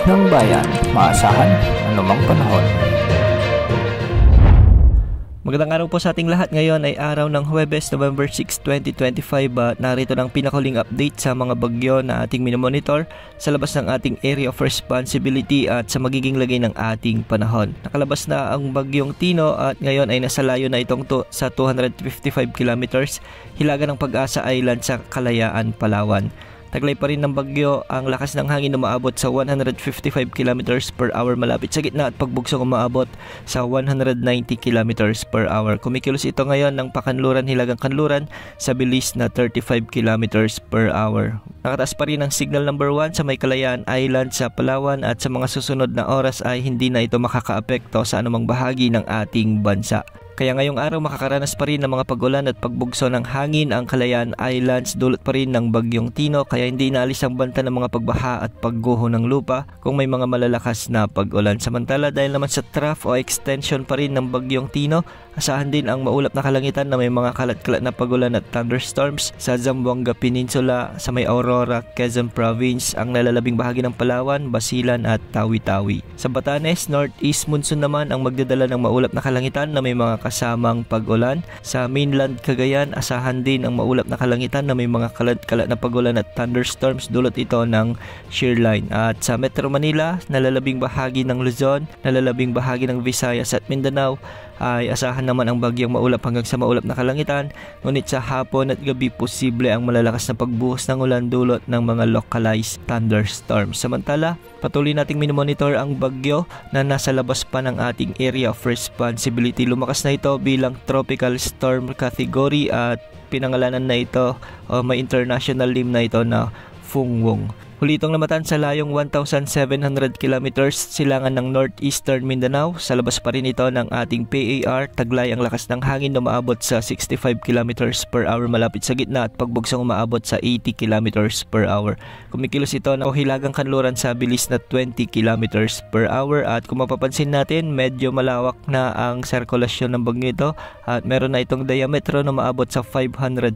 ng bayan, maasahan anumang panahon. Magandang araw po sa ating lahat. Ngayon ay araw ng Huwebes, November 6, 2025 at narito ng pinakahuling update sa mga bagyo na ating minomonitor sa labas ng ating area of responsibility at sa magiging lagay ng ating panahon. Nakalabas na ang bagyong Tino at ngayon ay nasa layo na itong sa 255 kilometers hilaga ng Pag-asa Island sa Kalayaan, Palawan. Taglay pa rin ng bagyo ang lakas ng hangin na umaabot sa 155 km per hour malapit sa gitna at pagbugsong umaabot sa 190 km per hour. Kumikilos ito ngayon ng Pakanluran, Hilagang Kanluran sa bilis na 35 km per hour. Nakataas pa rin ang signal number 1 sa may Kalayaan Island sa Palawan at sa mga susunod na oras ay hindi na ito makakaapekto sa anumang bahagi ng ating bansa. Kaya ngayong araw makakaranas pa rin ng mga pag-ulan at pagbugso ng hangin ang Kalayaan Islands dulot pa rin ng bagyong Tino kaya hindi inaalis ang banta ng mga pagbaha at pagguho ng lupa kung may mga malalakas na pag-ulan. Samantala dahil naman sa trough o extension pa rin ng bagyong Tino, asahan din ang maulap na kalangitan na may mga kalat-kalat na pag-ulan at thunderstorms sa Zamboanga Peninsula, sa may Aurora, Quezon Province, ang nalalabing bahagi ng Palawan, Basilan at Tawi-Tawi. Sa Batanes, northeast monsoon naman ang magdadala ng maulap na kalangitan na may mga kasamang pag-ulan. Sa mainland Cagayan, asahan din ang maulap na kalangitan na may mga kalat-kalat na pag-ulan at thunderstorms dulot ito ng shear line. At sa Metro Manila, nalalabing bahagi ng Luzon, nalalabing bahagi ng Visayas at Mindanao ay asahan naman ang bagyang maulap hanggang sa maulap na kalangitan, ngunit sa hapon at gabi posible ang malalakas na pagbuhos ng ulan dulot ng mga localized thunderstorms. Samantala, patuloy nating minomonitor ang bagyo na nasa labas pa ng ating area of responsibility. Lumakas na ito bilang tropical storm category at pinangalanan na ito may international name na ito na Fungwong. Huli itong namatan sa layong 1,700 kilometers silangan ng northeastern Mindanao. Sa labas pa rin ito ng ating PAR, taglay ang lakas ng hangin na umaabot sa 65 kilometers per hour malapit sa gitna at pagbugsong umaabot sa 80 kilometers per hour. Kumikilos ito ng Hilagang Kanluran sa bilis na 20 kilometers per hour at kung mapapansin natin, medyo malawak na ang sirkulasyon ng bagyo ito at meron na itong diametro na umaabot sa 550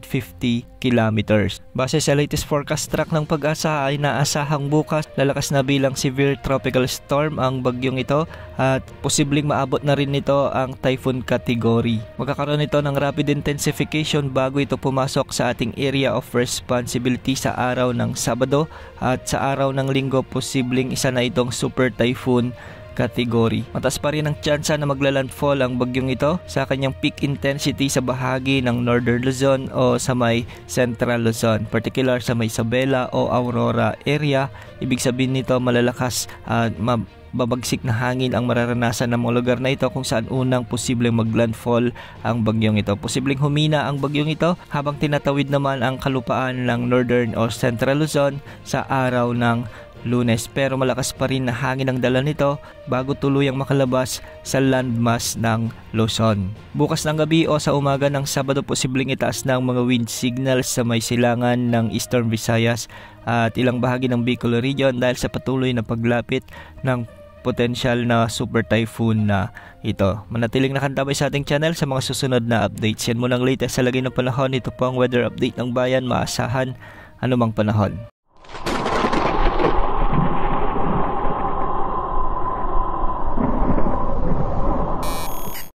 kilometers. Base sa latest forecast track ng Pag-asa ay naasahang bukas lalakas na bilang severe tropical storm ang bagyong ito at posibleng maabot na rin nito ang typhoon category. Magkakaroon ito ng rapid intensification bago ito pumasok sa ating area of responsibility sa araw ng Sabado at sa araw ng Linggo posibleng isa na itong super typhoon category. Mataas pa rin ang tsansa na maglalandfall ang bagyong ito sa kanyang peak intensity sa bahagi ng Northern Luzon o sa may Central Luzon, particular sa may Isabela o Aurora area. Ibig sabihin nito malalakas at babagsik na hangin ang mararanasan ng mga lugar na ito kung saan unang posibleng maglandfall ang bagyong ito. Posibleng humina ang bagyong ito habang tinatawid naman ang kalupaan ng Northern o Central Luzon sa araw ng Lunes, pero malakas pa rin na hangin ang dala nito bago tuluyang makalabas sa landmass ng Luzon. Bukas ng gabi o sa umaga ng Sabado posibleng itaas ng mga wind signals sa may silangan ng Eastern Visayas at ilang bahagi ng Bicol region dahil sa patuloy na paglapit ng potensyal na super typhoon na ito. Manatiling nakantabay sa ating channel sa mga susunod na updates. Yan muna ang latest sa lagay ng panahon. Ito po ang weather update ng bayan, maasahan anumang panahon.